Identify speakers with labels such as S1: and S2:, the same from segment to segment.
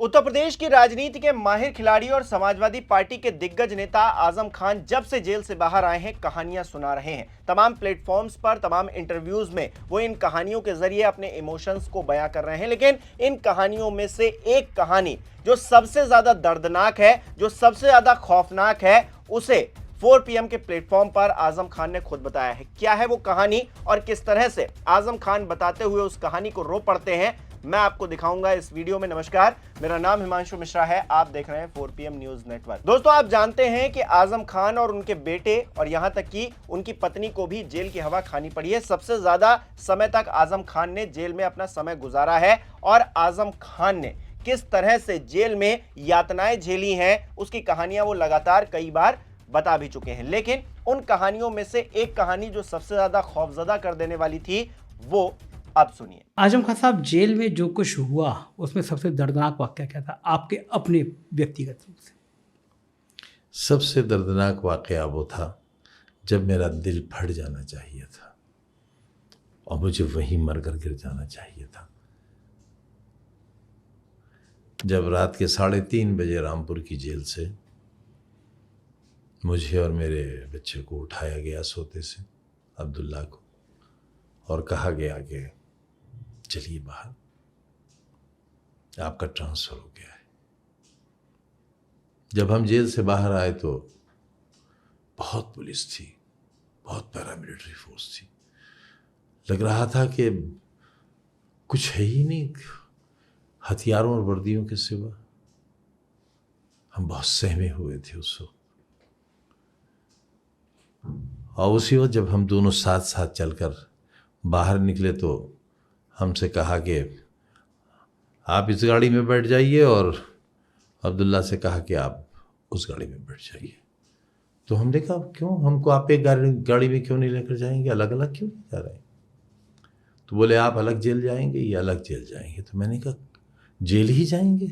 S1: उत्तर प्रदेश की राजनीति के माहिर खिलाड़ी और समाजवादी पार्टी के दिग्गज नेता आजम खान जब से जेल से बाहर आए हैं कहानियां सुना रहे हैं। तमाम प्लेटफॉर्म्स पर तमाम इंटरव्यूज में वो इन कहानियों के जरिए अपने इमोशंस को बयां कर रहे हैं। लेकिन इन कहानियों में से एक कहानी जो सबसे ज्यादा दर्दनाक है, जो सबसे ज्यादा खौफनाक है, उसे 4 PM के प्लेटफॉर्म पर आजम खान ने खुद बताया है। क्या है वो कहानी और किस तरह से आजम खान बताते हुए उस कहानी को रो पड़ते हैं, मैं आपको दिखाऊंगा इस वीडियो में। नमस्कार, मेरा नाम हिमांशु मिश्रा है, आप देख रहे हैं 4 PM न्यूज नेटवर्क। दोस्तों, आप जानते हैं कि आजम खान और उनके बेटे और यहां तक कि उनकी पत्नी को भी जेल की हवा खानी पड़ी है। सबसे ज्यादा समय तक आजम खान ने जेल में अपना समय गुजारा है और आजम खान ने किस तरह से जेल में यातनाएं झेली हैं उसकी कहानियां वो लगातार कई बार बता भी चुके हैं। लेकिन उन कहानियों में से एक कहानी जो सबसे ज्यादा खौफजदा कर देने वाली थी, वो अब सुनिए।
S2: आजम खान साहब, जेल में जो कुछ हुआ उसमें सबसे दर्दनाक वाकया क्या था आपके अपने व्यक्तिगत रूप से?
S3: सबसे दर्दनाक वाकया वो था जब मेरा दिल फट जाना चाहिए था और मुझे वहीं मरकर गिर जाना चाहिए था। जब रात के 3:30 बजे रामपुर की जेल से मुझे और मेरे बच्चे को उठाया गया सोते से, अब्दुल्ला को, और कहा गया कि चलिए बाहर, आपका ट्रांसफ़र हो गया है। जब हम जेल से बाहर आए तो बहुत पुलिस थी, बहुत पैरामिलिट्री फोर्स थी। लग रहा था कि कुछ है ही नहीं हथियारों और वर्दियों के सिवा। हम बहुत सहमे हुए थे उस वक्त। और उसी वक्त जब हम दोनों साथ साथ चलकर बाहर निकले तो हमसे कहा कि आप इस गाड़ी में बैठ जाइए, और अब्दुल्ला से कहा कि आप उस गाड़ी में बैठ जाइए। तो हमने कहा क्यों, हमको आप एक गाड़ी में क्यों नहीं लेकर जाएंगे, अलग अलग क्यों नहीं जा रहे? तो बोले आप अलग जेल जाएंगे, ये अलग जेल जाएंगे। तो मैंने कहा जेल ही जाएंगे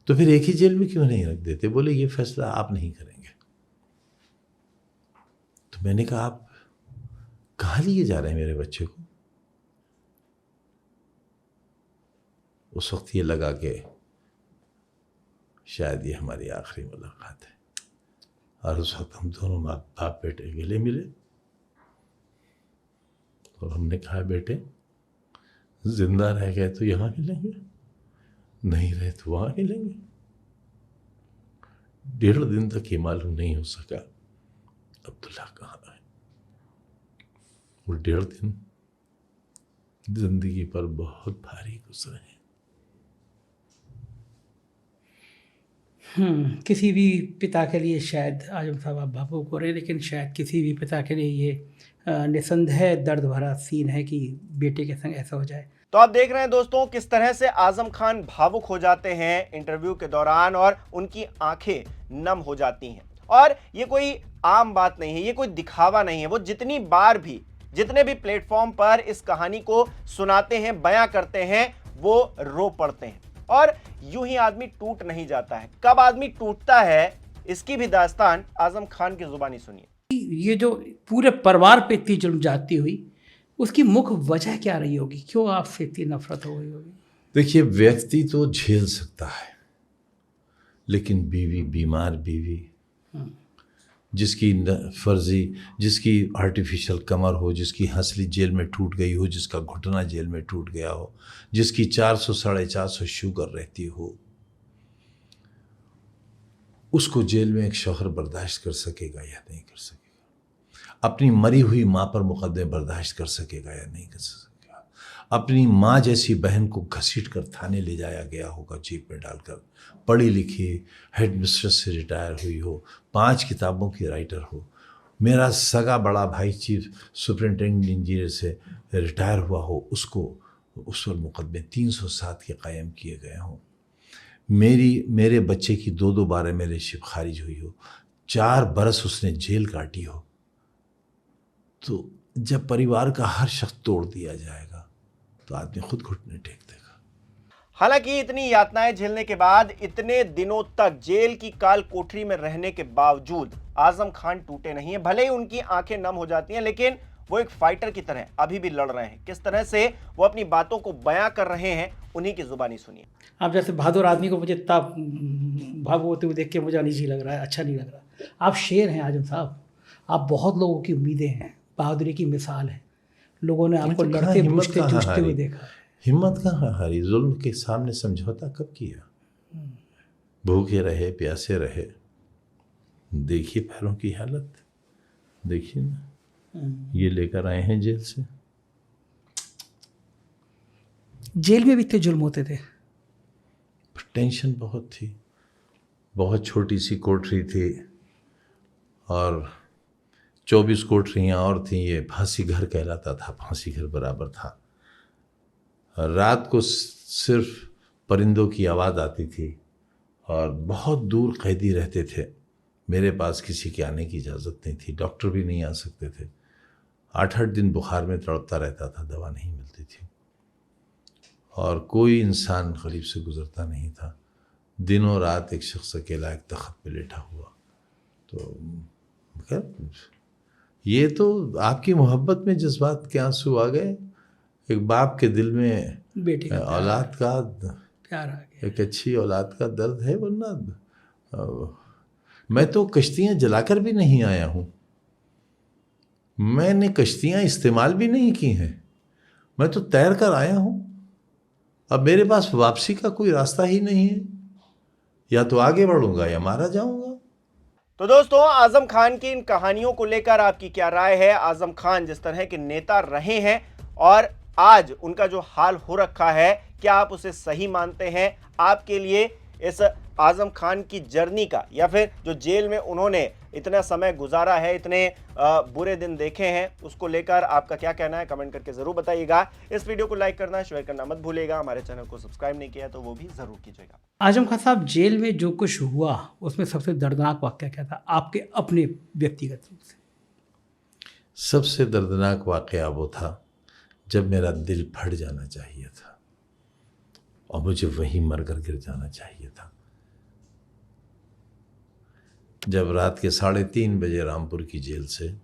S3: तो फिर एक ही जेल में क्यों नहीं रख देते? बोले ये फैसला आप नहीं करेंगे। तो मैंने कहा आप कहाँ लिए जा रहे हैं मेरे बच्चे को? उस वक्त ये लगा कि शायद ये हमारी आखिरी मुलाकात है। और उस वक्त हम दोनों बाप बेटे गले मिले और हमने कहा बेटे, जिंदा रह गए तो यहाँ मिलेंगे, नहीं रहे तो वहाँ मिलेंगे। 1.5 दिन तक ये मालूम नहीं हो सका अब्दुल्ला कहाँ है। वो 1.5 दिन जिंदगी पर बहुत भारी गुजरे हैं।
S2: किसी भी पिता के लिए शायद आजम साहब आप भावुक हो रहे हैं, लेकिन शायद किसी भी पिता के लिए ये निसंदेह दर्द भरा सीन है कि बेटे के संग ऐसा हो जाए।
S1: तो आप देख रहे हैं दोस्तों किस तरह से आजम खान भावुक हो जाते हैं इंटरव्यू के दौरान और उनकी आंखें नम हो जाती हैं। और ये कोई आम बात नहीं है, ये कोई दिखावा नहीं है। वो जितने भी प्लेटफॉर्म पर इस कहानी को सुनाते हैं, बयां करते हैं, वो रो पड़ते हैं। और यूं ही आदमी टूट नहीं जाता है। कब आदमी टूटता है, इसकी भी दास्तान आजम खान की जुबानी सुनिए।
S2: ये जो पूरे परिवार पे इतनी जुल्म जाती हुई, उसकी मुख्य वजह क्या रही होगी? क्यों आपसे इतनी नफरत हो गई होगी?
S3: देखिए, व्यक्ति तो झेल सकता है, लेकिन बीवी, बीमार बीवी, जिसकी फर्जी, जिसकी आर्टिफिशियल कमर हो, जिसकी हंसली जेल में टूट गई हो, जिसका घुटना जेल में टूट गया हो, जिसकी 400 450 शुगर रहती हो, उसको जेल में एक शौहर बर्दाश्त कर सकेगा या नहीं कर सकेगा? अपनी मरी हुई माँ पर मुकदमे बर्दाश्त कर सकेगा या नहीं कर सकेगा? अपनी माँ जैसी बहन को घसीट कर थाने ले जाया गया होगा, जीप में डालकर, पढ़ी लिखी हेड मिस्ट्रेस से रिटायर हुई हो, 5 किताबों की राइटर हो, मेरा सगा बड़ा भाई चीफ सुपरिटेंडेंट इंजीनियर से रिटायर हुआ हो, उसको उस पर मुकदमे 307 के कायम किए गए हों, मेरे बच्चे की 2 बार मेरे खारिज हुई हो, 4 बरस उसने जेल काटी हो। तो जब परिवार का हर शख्स तोड़ दिया जाएगा तो आदमी खुद घुटने टेक देगा।
S1: हालांकि इतनी यातनाएं झेलने के बाद, इतने दिनों तक जेल की काल कोठरी में रहने के बावजूद आजम खान टूटे नहीं है। भले ही उनकी आंखें नम हो जाती हैं, लेकिन वो एक फाइटर की तरह अभी भी लड़ रहे हैं। किस तरह से वो अपनी बातों को बयां कर रहे हैं, उन्हीं की जुबानी सुनिए।
S2: आप जैसे बहादुर आदमी को मुझे इतना भावुक होते हुए देख के मुझे अनईजी लग रहा है, अच्छा नहीं लग रहा। आप शेर हैं आजम साहब, आप बहुत लोगों की उम्मीदें हैं, बहादुरी की मिसाल है। लोगों ने आपको लड़ते बूझते जूझते हुए देखा।
S3: हिम्मत कहाँ हारी, जुल्म के सामने समझौता कब किया? भूखे रहे, प्यासे रहे, देखिए पैरों की हालत, देखिए ना, ये लेकर आए हैं जेल से।
S2: जेल में भी इतने जुल्म होते थे?
S3: टेंशन बहुत थी, बहुत छोटी सी कोठरी थी और 24 कोठरियाँ और थीं। ये फांसी घर कहलाता था, फांसी घर बराबर था। रात को सिर्फ परिंदों की आवाज़ आती थी और बहुत दूर कैदी रहते थे। मेरे पास किसी के आने की इजाज़त नहीं थी, डॉक्टर भी नहीं आ सकते थे। 8-8 दिन बुखार में तड़पता रहता था, दवा नहीं मिलती थी और कोई इंसान करीब से गुजरता नहीं था। दिनों रात एक शख्स अकेला एक तख्त पे लेटा हुआ। तो ये तो आपकी मोहब्बत में जज्बात के आंसू आ गए। एक बाप के दिल में
S2: बेटे का
S3: औलाद का
S2: प्यार आ गया।
S3: एक अच्छी औलाद का दर्द है। वरना मैं तो कश्तियाँ जलाकर भी नहीं आया हूँ, मैंने कश्तियाँ इस्तेमाल भी नहीं की हैं, मैं तो तैर कर आया हूँ। अब मेरे पास वापसी का कोई रास्ता ही नहीं है, या तो आगे बढ़ूंगा या मारा जाऊंगा।
S1: तो दोस्तों, आजम खान की इन कहानियों को लेकर आपकी क्या राय है? आजम खान जिस तरह के नेता रहे हैं और आज उनका जो हाल हो रखा है, क्या आप उसे सही मानते हैं? आपके लिए इस आजम खान की जर्नी का, या फिर जो जेल में उन्होंने इतना समय गुजारा है, इतने बुरे दिन देखे हैं, उसको लेकर आपका क्या कहना है? कमेंट करके जरूर बताइएगा। इस वीडियो को लाइक करना, शेयर करना मत भूलिएगा। हमारे चैनल को सब्सक्राइब नहीं किया तो वो भी जरूर कीजिएगा।
S2: आजम खान साहब, जेल में जो कुछ हुआ उसमें सबसे दर्दनाक वाकया क्या था आपके अपने व्यक्तिगत रूप से?
S3: सबसे दर्दनाक वाकया वो था जब मेरा दिल फट जाना चाहिए था और मुझे वहीं मरकर गिर जाना चाहिए था। जब रात के 3:30 बजे रामपुर की जेल से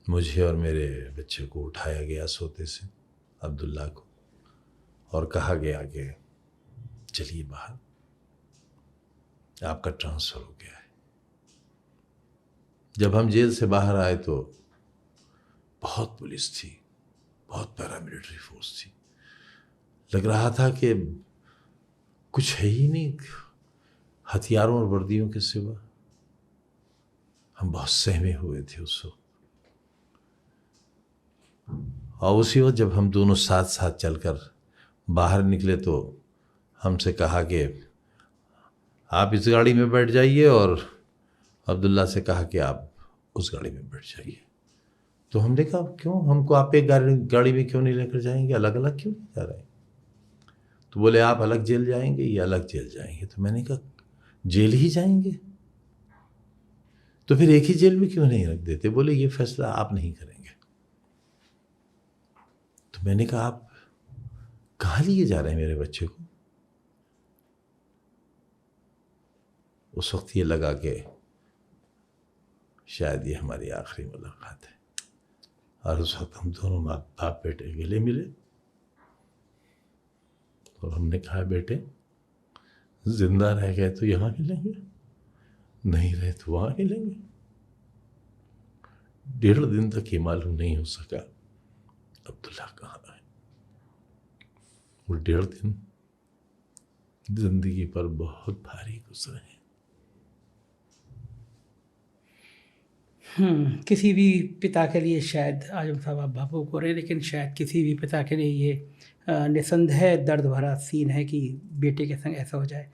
S3: मुझे और मेरे बच्चे को उठाया गया सोते से, अब्दुल्ला को, और कहा गया कि चलिए बाहर, आपका ट्रांसफ़र हो गया है। जब हम जेल से बाहर आए तो बहुत पुलिस थी, बहुत पैरामिलिट्री फोर्स थी। लग रहा था कि कुछ है ही नहीं हथियारों और वर्दियों के सिवा। हम बहुत सहमे हुए थे उस वक्त। और उसी वक्त जब हम दोनों साथ साथ चलकर बाहर निकले तो हमसे कहा कि आप इस गाड़ी में बैठ जाइए, और अब्दुल्ला से कहा कि आप उस गाड़ी में बैठ जाइए। तो हमने कहा क्यों, हमको आप एक गाड़ी में क्यों नहीं लेकर जाएंगे, अलग अलग क्यों नहीं जा रहे? तो बोले आप अलग जेल जाएंगे, ये अलग जेल जाएंगे। तो मैंने कहा जेल ही जाएंगे तो फिर एक ही जेल में क्यों नहीं रख देते? बोले ये फैसला आप नहीं करेंगे। तो मैंने कहा आप कहाँ लिए जा रहे हैं मेरे बच्चे को? उस वक्त ये लगा कि शायद ये हमारी आखिरी मुलाकात है। और उस वक्त हम दोनों बाप बेटे गले मिले और हमने कहा बेटे, जिंदा रह गए तो यहाँ मिलेंगे, नहीं रहे तो वहाँ मिलेंगे। 1.5 दिन तक ये मालूम नहीं हो सका अब्दुल्ला कहाँ है। वो 1.5 दिन जिंदगी पर बहुत भारी गुजरे हैं।
S2: किसी भी पिता के लिए शायद आजम साहब आप भावुक हो रहे हैं, लेकिन शायद किसी भी पिता के लिए ये निसंदेह दर्द भरा सीन है कि बेटे के संग ऐसा हो जाए।